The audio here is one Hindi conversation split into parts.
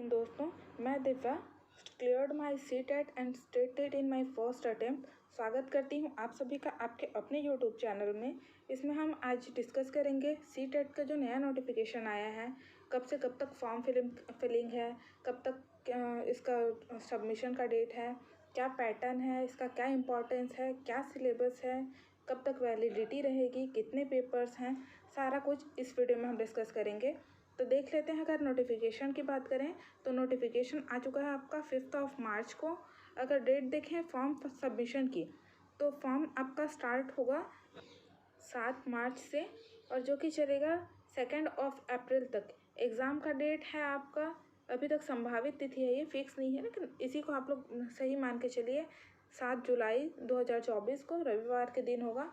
दोस्तों, मैं Divya cleared my CTET and stated in my first attempt. स्वागत करती हूँ आप सभी का आपके अपने यूट्यूब चैनल में। इसमें हम आज डिस्कस करेंगे CTET का जो नया नोटिफिकेशन आया है, कब से कब तक फॉर्म फिलिंग है, कब तक इसका सबमिशन का डेट है, क्या पैटर्न है, इसका क्या इम्पोर्टेंस है, क्या सिलेबस है, कब तक वैलिडिटी रहेगी, कितने पेपर्स हैं, सारा कुछ इस वीडियो में हम डिस्कस करेंगे। तो देख लेते हैं। अगर नोटिफिकेशन की बात करें तो नोटिफिकेशन आ चुका है आपका 5 मार्च को। अगर डेट देखें फॉर्म सबमिशन की तो फॉर्म आपका स्टार्ट होगा 7 मार्च से और जो कि चलेगा 2 अप्रैल तक। एग्ज़ाम का डेट है आपका, अभी तक संभावित तिथि है, ये फिक्स नहीं है, लेकिन इसी को आप लोग सही मान के चलिए। 7 जुलाई 2024 को रविवार के दिन होगा।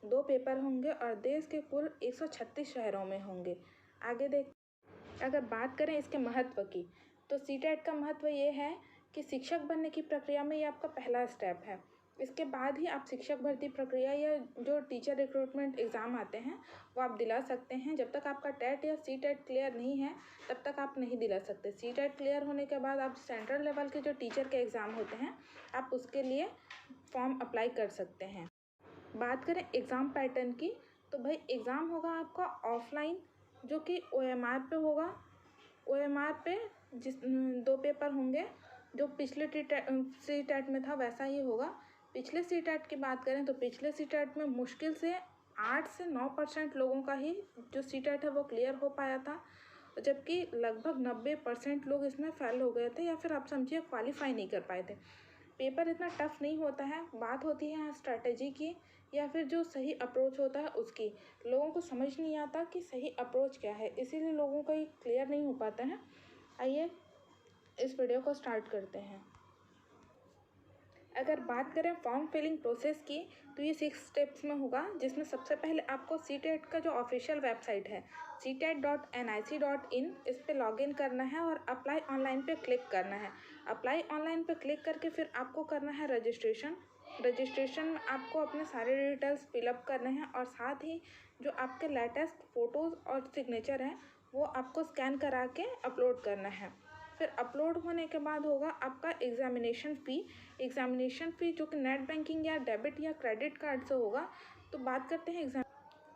2 पेपर होंगे और देश के कुल 136 शहरों में होंगे। आगे अगर बात करें इसके महत्व की तो CTET का महत्व ये है कि शिक्षक बनने की प्रक्रिया में ये आपका पहला स्टेप है। इसके बाद ही आप शिक्षक भर्ती प्रक्रिया या जो टीचर रिक्रूटमेंट एग्ज़ाम आते हैं वो आप दिला सकते हैं। जब तक आपका TET या CTET क्लियर नहीं है तब तक आप नहीं दिला सकते। CTET क्लियर होने के बाद आप सेंट्रल लेवल के जो टीचर के एग्ज़ाम होते हैं आप उसके लिए फॉर्म अप्लाई कर सकते हैं। बात करें एग्ज़ाम पैटर्न की तो भाई एग्ज़ाम होगा आपका ऑफलाइन, जो कि OMR पे होगा। OMR पे 2 पेपर होंगे। जो पिछले CTET में था वैसा ही होगा। पिछले CTET की बात करें तो पिछले CTET में मुश्किल से 8 से 9% लोगों का ही जो CTET है वो क्लियर हो पाया था, जबकि लगभग 90% लोग इसमें फेल हो गए थे या फिर आप समझिए क्वालिफाई नहीं कर पाए थे। पेपर इतना टफ नहीं होता है, बात होती है स्ट्रैटेजी की या फिर जो सही अप्रोच होता है उसकी। लोगों को समझ नहीं आता कि सही अप्रोच क्या है, इसीलिए लोगों का ये क्लियर नहीं हो पाता है। आइए इस वीडियो को स्टार्ट करते हैं। अगर बात करें फॉर्म फिलिंग प्रोसेस की तो ये 6 स्टेप्स में होगा, जिसमें सबसे पहले आपको CTET का जो ऑफिशियल वेबसाइट है ctet.nic.in, इस पे लॉगिन करना है और अप्लाई ऑनलाइन पे क्लिक करना है। अप्लाई ऑनलाइन पे क्लिक करके फिर आपको करना है रजिस्ट्रेशन में आपको अपने सारे डिटेल्स फिलअप करने हैं और साथ ही जो आपके लेटेस्ट फ़ोटोज़ और सिग्नेचर हैं वो आपको स्कैन करा के अपलोड करना है। फिर अपलोड होने के बाद होगा आपका एग्ज़ामिनेशन फ़ी जो कि नेट बैंकिंग या डेबिट या क्रेडिट कार्ड से होगा। तो बात करते हैं एग्ज़ाम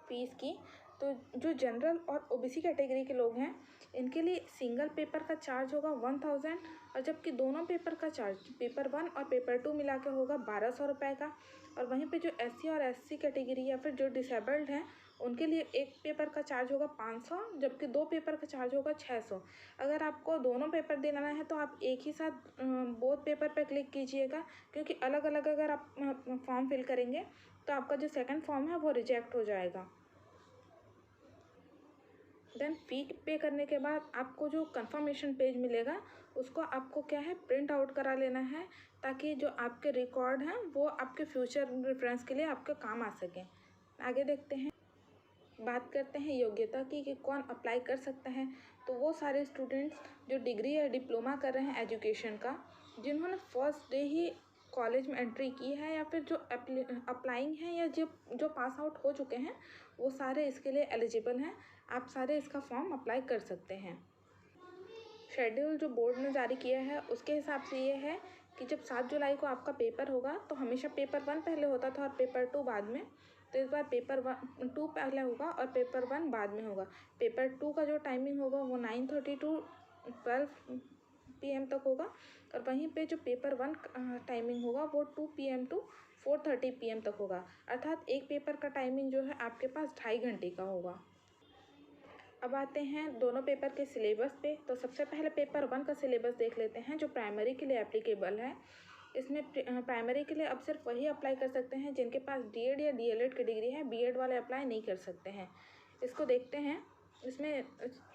फीस की, तो जो जनरल और OBC कैटेगरी के लोग हैं इनके लिए सिंगल पेपर का चार्ज होगा 1000 और जबकि दोनों पेपर का चार्ज पेपर 1 और पेपर 2 मिला के होगा 1200 रुपये का। और वहीं पे जो SC और SC कैटेगरी या फिर जो डिसेबल्ड हैं उनके लिए एक पेपर का चार्ज होगा 500, जबकि 2 पेपर का चार्ज होगा 600। अगर आपको दोनों पेपर देना है तो आप एक ही साथ बोथ पेपर पर क्लिक कीजिएगा, क्योंकि अलग अलग अगर आप फॉर्म फिल करेंगे तो आपका जो सेकंड फॉर्म है वो रिजेक्ट हो जाएगा। देन फ़ी पे करने के बाद आपको जो कंफर्मेशन पेज मिलेगा उसको आपको क्या है प्रिंट आउट करा लेना है, ताकि जो आपके रिकॉर्ड हैं वो आपके फ्यूचर रेफरेंस के लिए आपके काम आ सकें। आगे देखते हैं, बात करते हैं योग्यता की कि कौन अप्लाई कर सकता है। तो वो सारे स्टूडेंट्स जो डिग्री या डिप्लोमा कर रहे हैं एजुकेशन का, जिन्होंने फर्स्ट डे ही कॉलेज में एंट्री की है या फिर जो अप्लाइंग हैं या जो पास आउट हो चुके हैं, वो सारे इसके लिए एलिजिबल हैं। आप सारे इसका फॉर्म अप्लाई कर सकते हैं। शेड्यूल जो बोर्ड ने जारी किया है उसके हिसाब से ये है कि जब 7 जुलाई को आपका पेपर होगा तो हमेशा पेपर 1 पहले होता था और पेपर 2 बाद में। तो इस बार पेपर 2 पहले होगा और पेपर 1 बाद में होगा। पेपर 2 का जो टाइमिंग होगा वो 9:30 टू 12 PM तक होगा और वहीं पे जो पेपर 1 टाइमिंग होगा वो 2 PM टू 4:30 PM तक होगा। अर्थात एक पेपर का टाइमिंग जो है आपके पास 2.5 घंटे का होगा। अब आते हैं दोनों पेपर के सिलेबस पे। तो सबसे पहले पेपर 1 का सिलेबस देख लेते हैं जो प्राइमरी के लिए एप्लीकेबल है। इसमें प्राइमरी के लिए अब सिर्फ वही अप्लाई कर सकते हैं जिनके पास DED या DLED की डिग्री है, BEd वाले अप्लाई नहीं कर सकते हैं। इसको देखते हैं। इसमें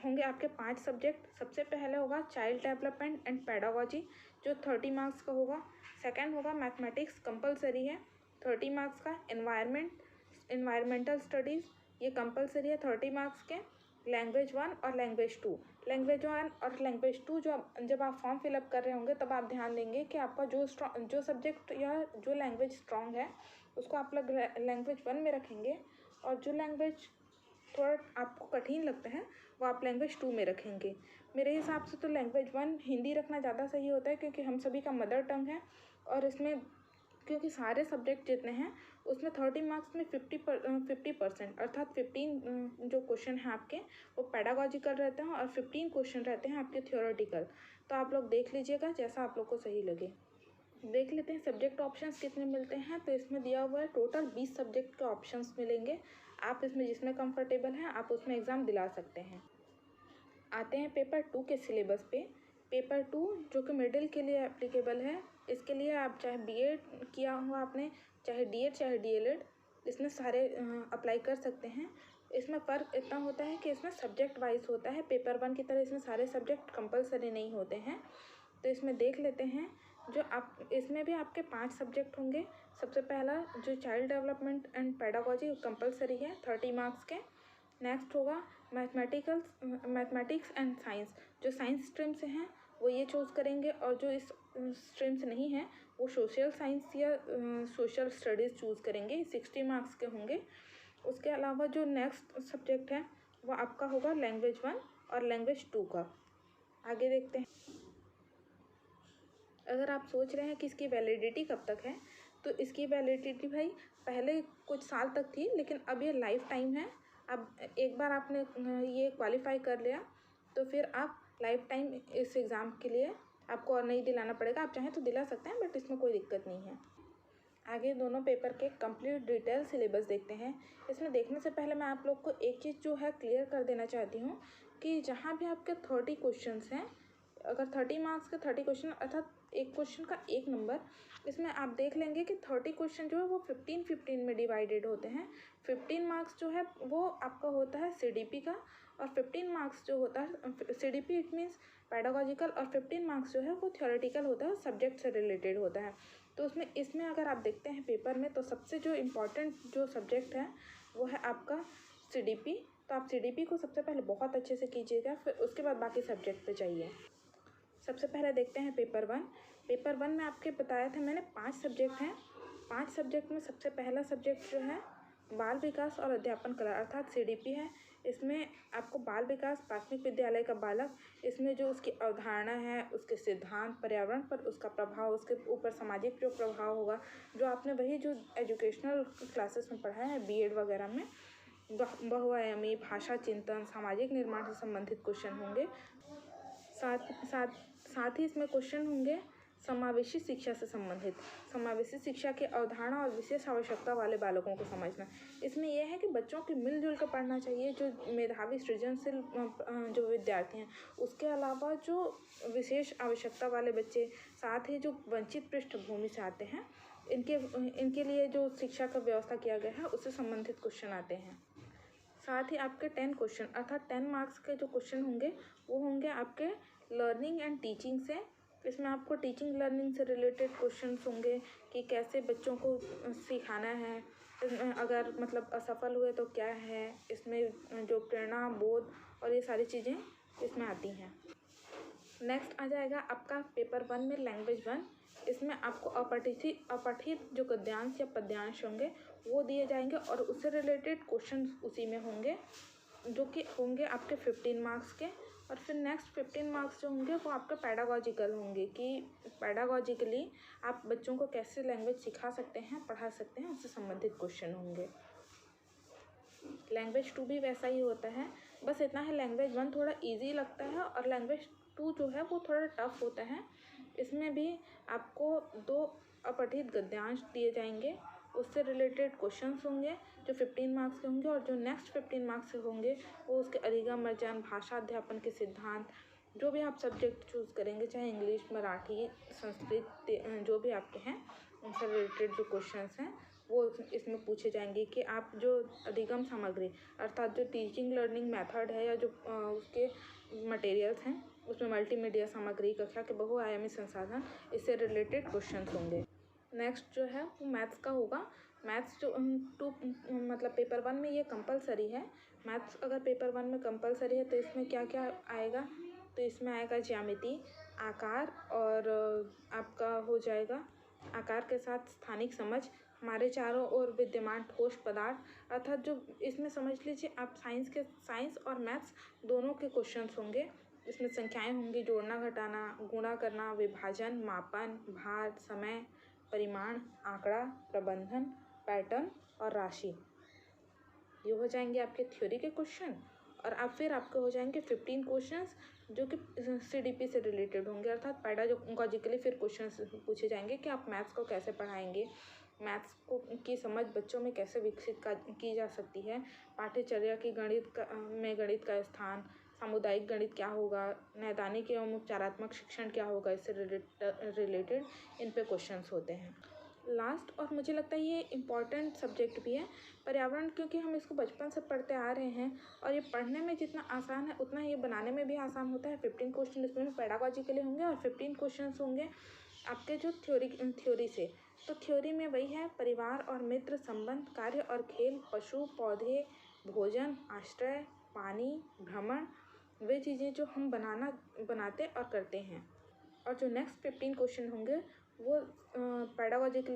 होंगे आपके 5 सब्जेक्ट। सबसे पहले होगा चाइल्ड डेवलपमेंट एंड पेडागोजी जो 30 मार्क्स का होगा। सेकेंड होगा मैथमेटिक्स, कंपलसरी है 30 मार्क्स का। एनवायरमेंटल स्टडीज़ ये कंपलसरी है 30 मार्क्स के। लैंग्वेज 1 और लैंग्वेज 2। लैंग्वेज 1 और लैंग्वेज 2 जब आप फॉर्म फिलअप कर रहे होंगे तब आप ध्यान देंगे कि आपका जो सब्जेक्ट या जो लैंग्वेज स्ट्रॉन्ग है उसको आप लोग लैंग्वेज 1 में रखेंगे और जो लैंग्वेज थोड़ा आपको कठिन लगता है वो आप लैंग्वेज 2 में रखेंगे। मेरे हिसाब से तो लैंग्वेज 1 हिंदी रखना ज़्यादा सही होता है, क्योंकि हम सभी का मदर टंग है। और इसमें क्योंकि सारे सब्जेक्ट जितने हैं उसमें 30 मार्क्स में 50% अर्थात 15 जो क्वेश्चन हैं आपके वो पेडागॉजिकल रहते हैं और 15 क्वेश्चन रहते हैं आपके थ्योरेटिकल। तो आप लोग देख लीजिएगा जैसा आप लोग को सही लगे। देख लेते हैं सब्जेक्ट ऑप्शंस कितने मिलते हैं। तो इसमें दिया हुआ है टोटल 20 सब्जेक्ट के ऑप्शंस मिलेंगे। आप इसमें जिसमें कंफर्टेबल हैं आप उसमें एग्ज़ाम दिला सकते हैं। आते हैं पेपर 2 के सिलेबस पे। पेपर 2 जो कि मिडिल के लिए एप्लीकेबल है, इसके लिए आप चाहे बीएड किया हुआ आपने, चाहे डीएड, चाहे डीएलएड, इसमें सारे अप्लाई कर सकते हैं। इसमें फ़र्क इतना होता है कि इसमें सब्जेक्ट वाइज होता है। पेपर 1 की तरह इसमें सारे सब्जेक्ट कंपलसरी नहीं होते हैं। तो इसमें देख लेते हैं जो आप इसमें भी आपके 5 सब्जेक्ट होंगे। सबसे पहला जो child development and pedagogy compulsory है 30 मार्क्स के। नेक्स्ट होगा मैथमेटिक्स एंड साइंस, जो साइंस स्ट्रीम से हैं वो ये चूज़ करेंगे, और जो इस स्ट्रीम से नहीं है वो सोशल साइंस या सोशल स्टडीज़ चूज़ करेंगे। 60 मार्क्स के होंगे। उसके अलावा जो नेक्स्ट सब्जेक्ट है वो आपका होगा लैंग्वेज 1 और लैंग्वेज 2 का। आगे देखते हैं। अगर आप सोच रहे हैं कि इसकी वैलिडिटी कब तक है, तो इसकी वैलिडिटी भाई पहले कुछ साल तक थी, लेकिन अब ये लाइफ टाइम है। अब एक बार आपने ये क्वालिफाई कर लिया तो फिर आप लाइफ टाइम इस एग्ज़ाम के लिए आपको और नहीं दिलाना पड़ेगा। आप चाहें तो दिला सकते हैं, बट इसमें कोई दिक्कत नहीं है। आगे दोनों पेपर के कंप्लीट डिटेल सिलेबस देखते हैं। इसमें देखने से पहले मैं आप लोग को एक चीज़ जो है क्लियर कर देना चाहती हूँ कि जहाँ भी आपके 30 क्वेश्चंस हैं, अगर 30 मार्क्स के 30 क्वेश्चन अर्थात एक क्वेश्चन का 1 नंबर, इसमें आप देख लेंगे कि 30 क्वेश्चन जो है वो 15 में डिवाइडेड होते हैं। 15 मार्क्स जो है वो आपका होता है सीडीपी का, और 15 मार्क्स जो होता है सीडीपी इट मीन्स पेडागॉजिकल, और 15 मार्क्स जो है वो थ्योरेटिकल होता है, सब्जेक्ट से रिलेटेड होता है। तो इसमें अगर आप देखते हैं पेपर में, तो सबसे जो इम्पोर्टेंट जो सब्जेक्ट है वो है आपका सीडीपी। तो आप सीडीपी को सबसे पहले बहुत अच्छे से कीजिएगा, फिर उसके बाद बाकी सब्जेक्ट पे जाइए। सबसे पहले देखते हैं पेपर 1। पेपर 1 में आपके बताया था मैंने 5 सब्जेक्ट हैं। 5 सब्जेक्ट में सबसे पहला सब्जेक्ट जो है बाल विकास और अध्यापन कला अर्थात सीडीपी है। इसमें आपको बाल विकास प्राथमिक विद्यालय का बालक, इसमें जो उसकी अवधारणा है, उसके सिद्धांत, पर्यावरण पर उसका प्रभाव, उसके ऊपर सामाजिक जो प्रभाव होगा, जो आपने वही जो एजुकेशनल क्लासेस में पढ़ा है बीएड वगैरह में, बहुआयामी भाषा चिंतन, सामाजिक निर्माण से संबंधित क्वेश्चन होंगे। साथ ही इसमें क्वेश्चन होंगे समावेशी शिक्षा से संबंधित, समावेशी शिक्षा की अवधारणा और विशेष आवश्यकता वाले बालकों को समझना। इसमें यह है कि बच्चों की मिलजुल कर पढ़ना चाहिए, जो मेधावी सृजनशील जो विद्यार्थी हैं, उसके अलावा जो विशेष आवश्यकता वाले बच्चे, साथ ही जो वंचित पृष्ठभूमि से आते हैं, इनके लिए जो शिक्षा का व्यवस्था किया गया है उससे संबंधित क्वेश्चन आते हैं। साथ ही आपके 10 क्वेश्चन अर्थात 10 मार्क्स के जो क्वेश्चन होंगे वो होंगे आपके लर्निंग एंड टीचिंग से। इसमें आपको टीचिंग लर्निंग से रिलेटेड क्वेश्चंस होंगे कि कैसे बच्चों को सिखाना है, अगर मतलब असफल हुए तो क्या है, इसमें जो प्रेरणा, बोध और ये सारी चीज़ें इसमें आती हैं। नेक्स्ट आ जाएगा आपका पेपर 1 में लैंग्वेज 1। इसमें आपको अपठित जो गद्यांश या पद्यांश होंगे वो दिए जाएंगे, और उससे रिलेटेड क्वेश्चन उसी में होंगे, जो कि होंगे आपके 15 मार्क्स के। और फिर नेक्स्ट 15 मार्क्स जो होंगे वो आपके पेडागॉजिकल होंगे, कि पेडागॉजिकली आप बच्चों को कैसे लैंग्वेज सिखा सकते हैं, पढ़ा सकते हैं, उससे संबंधित क्वेश्चन होंगे। लैंग्वेज 2 भी वैसा ही होता है, बस इतना है लैंग्वेज 1 थोड़ा इजी लगता है और लैंग्वेज 2 जो है वो थोड़ा टफ होता है। इसमें भी आपको 2 अपठित गद्यांश दिए जाएंगे, उससे रिलेटेड क्वेश्चंस होंगे जो 15 मार्क्स के होंगे, और जो नेक्स्ट 15 मार्क्स के होंगे वो उसके अधिगम, अर्जन, भाषा अध्यापन के सिद्धांत, जो भी आप सब्जेक्ट चूज़ करेंगे, चाहे इंग्लिश, मराठी, संस्कृत, जो भी आपके हैं, उनसे रिलेटेड जो क्वेश्चंस हैं वो इसमें पूछे जाएंगे। कि आप जो अधिगम सामग्री अर्थात जो टीचिंग लर्निंग मेथड है, या जो उसके मटेरियल्स हैं, उसमें मल्टीमीडिया सामग्री, कक्षा के बहुआयामी संसाधन, इससे रिलेटेड क्वेश्चंस होंगे। नेक्स्ट जो है वो मैथ्स का होगा। मैथ्स जो मतलब पेपर 1 में ये कंपलसरी है। मैथ्स अगर पेपर 1 में कंपलसरी है तो इसमें क्या क्या आएगा, तो इसमें आएगा ज्यामिति, आकार, और आपका हो जाएगा आकार के साथ स्थानिक समझ, हमारे चारों ओर विद्यमान ठोस पदार्थ, अर्थात जो इसमें समझ लीजिए आप साइंस और मैथ्स दोनों के क्वेश्चंस होंगे। जिसमें संख्याएं होंगी, जोड़ना, घटाना, गुणा करना, विभाजन, मापन, भार, समय, परिमाण, आंकड़ा, प्रबंधन, पैटर्न और राशि। ये हो जाएंगे आपके थ्योरी के क्वेश्चन। और अब फिर आपके हो जाएंगे 15 क्वेश्चंस जो कि CDP से रिलेटेड होंगे, अर्थात पैडागोजिकली फिर क्वेश्चंस पूछे जाएंगे कि आप मैथ्स को कैसे पढ़ाएंगे, मैथ्स को की समझ बच्चों में कैसे विकसित की जा सकती है, पाठ्यचर्या की में गणित का स्थान, सामुदायिक गणित क्या होगा, नैदानिक एवं उपचारात्मक शिक्षण क्या होगा, इससे रिलेटेड इन पे क्वेश्चंस होते हैं। लास्ट और मुझे लगता है ये इम्पॉर्टेंट सब्जेक्ट भी है पर्यावरण, क्योंकि हम इसको बचपन से पढ़ते आ रहे हैं और ये पढ़ने में जितना आसान है उतना ये बनाने में भी आसान होता है। 15 क्वेश्चन इसमें पैडागॉजी के लिए होंगे और 15 क्वेश्चन होंगे आपके जो थ्योरी से। तो थ्योरी में वही है, परिवार और मित्र, संबंध, कार्य और खेल, पशु, पौधे, भोजन, आश्रय, पानी, भ्रमण, वे चीज़ें जो हम बनाते और करते हैं। और जो नेक्स्ट 15 क्वेश्चन होंगे वो पैडागॉजी के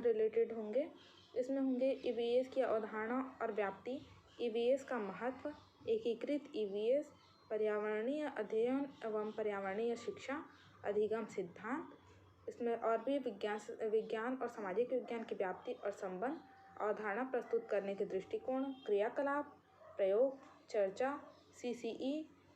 रिलेटेड होंगे। इसमें होंगे EVS की अवधारणा और व्याप्ति, EVS का महत्व, एकीकृत EVS, पर्यावरणीय अध्ययन एवं पर्यावरणीय शिक्षा, अधिगम सिद्धांत, इसमें और भी विज्ञान और सामाजिक विज्ञान की व्याप्ति और संबंध, अवधारणा प्रस्तुत करने के दृष्टिकोण, क्रियाकलाप, प्रयोग, चर्चा, CCE,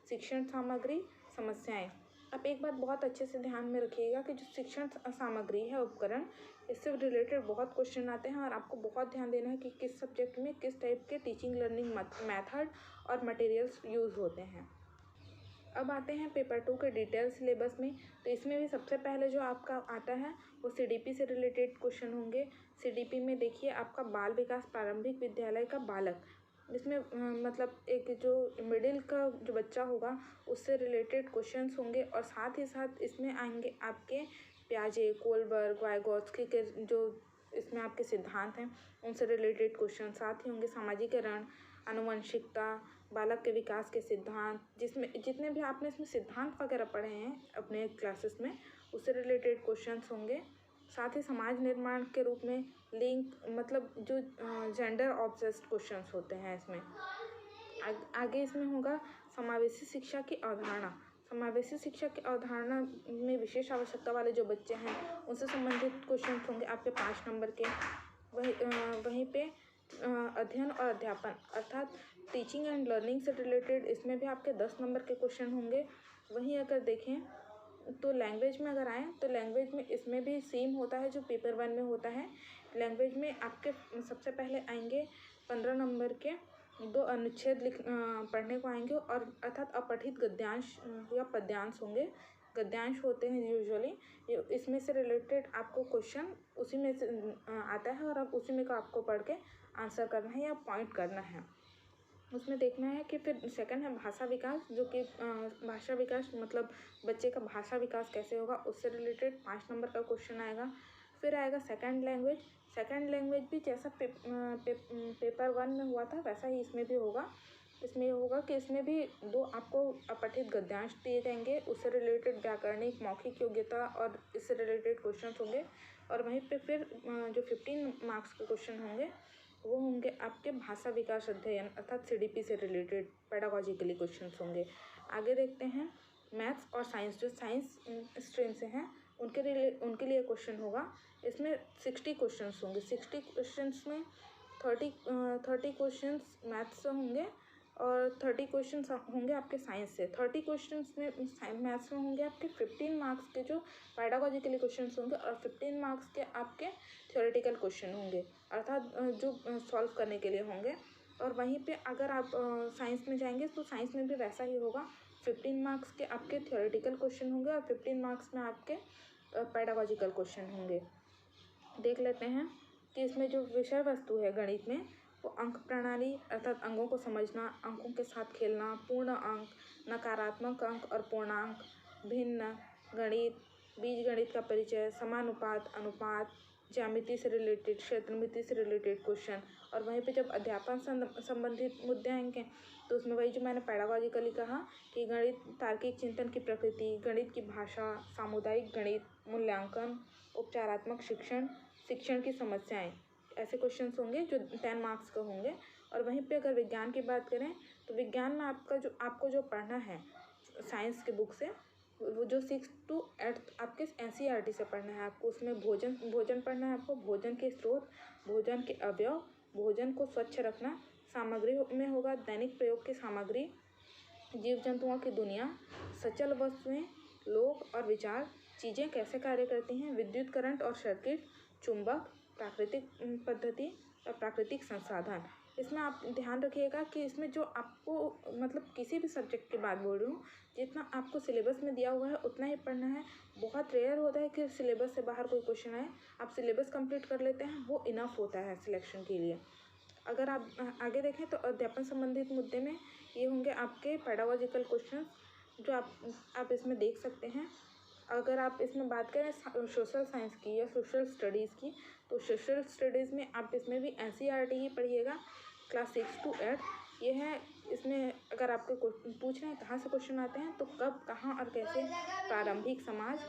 शिक्षण सामग्री, समस्याएं। अब एक बात बहुत अच्छे से ध्यान में रखिएगा कि जो शिक्षण सामग्री है, उपकरण, इससे रिलेटेड बहुत क्वेश्चन आते हैं और आपको बहुत ध्यान देना है कि किस सब्जेक्ट में किस टाइप के टीचिंग लर्निंग मेथड और मटेरियल्स यूज़ होते हैं। अब आते हैं पेपर 2 के डिटेल सिलेबस में। तो इसमें भी सबसे पहले जो आपका आता है वो CDP से रिलेटेड क्वेश्चन होंगे। CDP में देखिए आपका बाल विकास प्रारंभिक विद्यालय का बालक, इसमें मतलब एक जो मिडिल का जो बच्चा होगा उससे रिलेटेड क्वेश्चंस होंगे। और साथ ही साथ इसमें आएंगे आपके पियाजे, कोलबर्ग, वाइगोत्स्की के जो इसमें आपके सिद्धांत हैं उनसे रिलेटेड क्वेश्चन साथ ही होंगे। सामाजिकरण, आनुवंशिकता, बालक के विकास के सिद्धांत, जिसमें जितने भी आपने इसमें सिद्धांत वगैरह पढ़े हैं अपने क्लासेस में उससे रिलेटेड क्वेश्चंस होंगे। साथ ही समाज निर्माण के रूप में लिंक, मतलब जो जेंडर ऑब्सेस्ड क्वेश्चंस होते हैं इसमें। आगे इसमें होगा समावेशी शिक्षा की अवधारणा। समावेशी शिक्षा की अवधारणा में विशेष आवश्यकता वाले जो बच्चे हैं उनसे संबंधित क्वेश्चन होंगे आपके 5 नंबर के। वहीं पे अध्ययन और अध्यापन अर्थात टीचिंग एंड लर्निंग से रिलेटेड इसमें भी आपके 10 नंबर के क्वेश्चन होंगे। वहीं अगर देखें तो लैंग्वेज में अगर आएँ तो लैंग्वेज में इसमें भी सेम होता है जो पेपर 1 में होता है। लैंग्वेज में आपके सबसे पहले आएंगे 15 नंबर के 2 अनुच्छेद पढ़ने को आएंगे और अर्थात अपठित गद्यांश या पद्यांश होंगे। गद्यांश होते हैं यूजुअली, इसमें से रिलेटेड आपको क्वेश्चन उसी में से आता है और अब उसी में का आपको पढ़ के आंसर करना है या पॉइंट करना है। उसमें देखना है कि फिर सेकंड है भाषा विकास, जो कि भाषा विकास मतलब बच्चे का भाषा विकास कैसे होगा उससे रिलेटेड 5 नंबर का क्वेश्चन आएगा। फिर आएगा सेकंड लैंग्वेज। सेकंड लैंग्वेज भी जैसा पेपर 1 में हुआ था वैसा ही इसमें भी होगा। इसमें ये होगा कि इसमें भी 2 आपको अपठित गद्यांश दिए जाएंगे, उससे रिलेटेड व्याकरणिक, मौखिक योग्यता और इससे रिलेटेड क्वेश्चन होंगे। और वहीं पे फिर जो 15 मार्क्स के क्वेश्चन होंगे वो होंगे आपके भाषा विकास अध्ययन अर्थात CDP से रिलेटेड पैडागॉजिकली क्वेश्चंस होंगे। आगे देखते हैं मैथ्स और साइंस, जो साइंस स्ट्रीम से हैं उनके लिए क्वेश्चन होगा। इसमें 60 क्वेश्चंस होंगे। 60 क्वेश्चंस में 30 क्वेश्चंस मैथ्स से होंगे और 30 क्वेश्चंस होंगे आपके साइंस से। 30 क्वेश्चंस में मैथ्स में होंगे आपके 15 मार्क्स के जो पैडागॉजिकली क्वेश्चंस होंगे और 15 मार्क्स के आपके थ्योरेटिकल क्वेश्चन होंगे अर्थात जो सॉल्व करने के लिए होंगे। और वहीं पे अगर आप साइंस में जाएंगे तो साइंस में भी वैसा ही होगा। 15 मार्क्स के आपके थ्योरेटिकल क्वेश्चन होंगे और 15 मार्क्स में आपके पैडागॉजिकल क्वेश्चन होंगे। देख लेते हैं कि इसमें जो विषय वस्तु है गणित में वो अंक प्रणाली अर्थात अंकों को समझना, अंकों के साथ खेलना, पूर्ण अंक, नकारात्मक अंक और पूर्णांक, भिन्न गणित, बीजगणित का परिचय, समानुपात, अनुपात, ज्यामिति से रिलेटेड, क्षेत्रमिति से रिलेटेड क्वेश्चन। और वहीं पे जब अध्यापन संबंधित मुद्दे आएंगे तो उसमें वही जो मैंने पैडागॉजिकली कहा कि गणित, तार्किक चिंतन की प्रकृति, गणित की भाषा, सामुदायिक गणित, मूल्यांकन, उपचारात्मक शिक्षण, शिक्षण की समस्याएं, ऐसे क्वेश्चंस होंगे जो 10 मार्क्स का होंगे। और वहीं पे अगर विज्ञान की बात करें तो विज्ञान में आपको जो पढ़ना है साइंस की बुक से, वो जो 6 to 8 आपके NCERT से पढ़ना है आपको। उसमें भोजन पढ़ना है आपको, भोजन के स्रोत, भोजन के अवयव, भोजन को स्वच्छ रखना। सामग्री में होगा दैनिक प्रयोग की सामग्री, जीव जंतुओं की दुनिया, सचल वस्तुएं, लोग और विचार, चीज़ें कैसे कार्य करती हैं, विद्युत करंट और सर्किट, चुंबक, प्राकृतिक पद्धति और प्राकृतिक संसाधन। इसमें आप ध्यान रखिएगा कि इसमें जो आपको मतलब किसी भी सब्जेक्ट की बात बोल रही हूँ, जितना आपको सिलेबस में दिया हुआ है उतना ही पढ़ना है। बहुत रेयर होता है कि सिलेबस से बाहर कोई क्वेश्चन आए। आप सिलेबस कंप्लीट कर लेते हैं वो इनफ होता है सिलेक्शन के लिए। अगर आप आगे देखें तो अध्यापन संबंधित मुद्दे में ये होंगे आपके पेडागोजिकल क्वेश्चन, जो आप इसमें देख सकते हैं। अगर आप इसमें बात करें सोशल साइंस की या सोशल स्टडीज़ की, तो सोशल स्टडीज़ में आप इसमें भी NCERT ही पढ़िएगा, क्लास 6 to 8 ये है। इसमें अगर आपको पूछ रहे हैं कहाँ से क्वेश्चन आते हैं, तो कब, कहाँ और कैसे, प्रारंभिक समाज,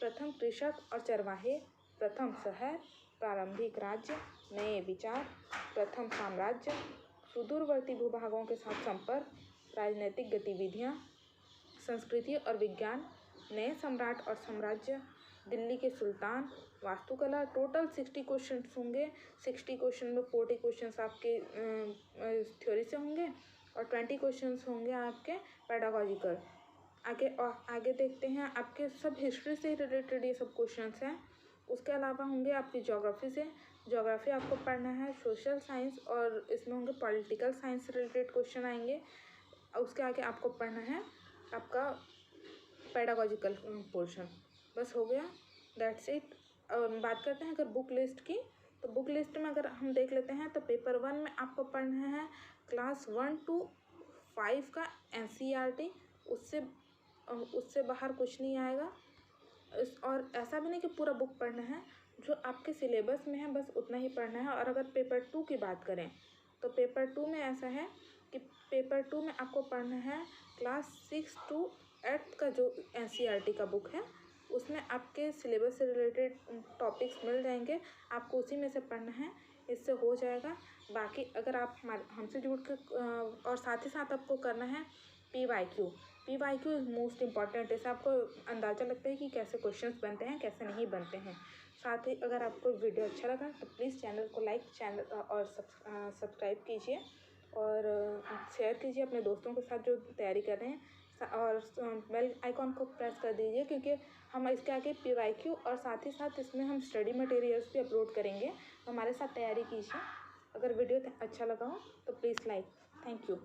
प्रथम कृषक और चरवाहे, प्रथम शहर, प्रारंभिक राज्य, नए विचार, प्रथम साम्राज्य, सुदूरवर्ती भूभागों के साथ संपर्क, राजनीतिक गतिविधियाँ, संस्कृति और विज्ञान, नए सम्राट और साम्राज्य, दिल्ली के सुल्तान, वास्तुकला। टोटल 60 क्वेश्चन होंगे। 60 क्वेश्चन में 40 क्वेश्चन आपके थ्योरी से होंगे और 20 क्वेश्चन होंगे आपके पेडागोजिकल। आगे देखते हैं आपके सब हिस्ट्री से रिलेटेड ये सब क्वेश्चन हैं। उसके अलावा होंगे आपकी ज्योग्राफी से, ज्योग्राफी आपको पढ़ना है, सोशल साइंस और इसमें होंगे पॉलिटिकल साइंस से रिलेटेड क्वेश्चन आएंगे। उसके आगे आपको पढ़ना है आपका पेडागोजिकल पोर्शन। बस हो गया, दैट्स इट। बात करते हैं अगर बुक लिस्ट की, तो बुक लिस्ट में अगर हम देख लेते हैं तो पेपर 1 में आपको पढ़ना है क्लास 1 to 5 का NCERT। उससे बाहर कुछ नहीं आएगा। और ऐसा भी नहीं कि पूरा बुक पढ़ना है, जो आपके सिलेबस में है बस उतना ही पढ़ना है। और अगर पेपर 2 की बात करें तो पेपर 2 में ऐसा है कि पेपर 2 में आपको पढ़ना है क्लास 6 to 8 का जो NCERT का बुक है, उसमें आपके सिलेबस से रिलेटेड टॉपिक्स मिल जाएंगे, आपको उसी में से पढ़ना है, इससे हो जाएगा। बाकी अगर आप हमसे जुड़ कर और साथ ही साथ आपको करना है PYQ इज़ मोस्ट इम्पॉर्टेंट। इससे आपको अंदाज़ा लगता है कि कैसे क्वेश्चंस बनते हैं, कैसे नहीं बनते हैं। साथ ही अगर आपको वीडियो अच्छा लगा तो प्लीज़ चैनल को लाइक और सब्सक्राइब कीजिए और शेयर कीजिए अपने दोस्तों के साथ जो तैयारी कर रहे हैं, और बेल आइकॉन को प्रेस कर दीजिए, क्योंकि हम इसके आगे PYQ और साथ ही साथ इसमें हम स्टडी मटेरियल्स भी अपलोड करेंगे। हमारे साथ तैयारी कीजिए। अगर वीडियो अच्छा लगा हो तो प्लीज़ लाइक। Thank you.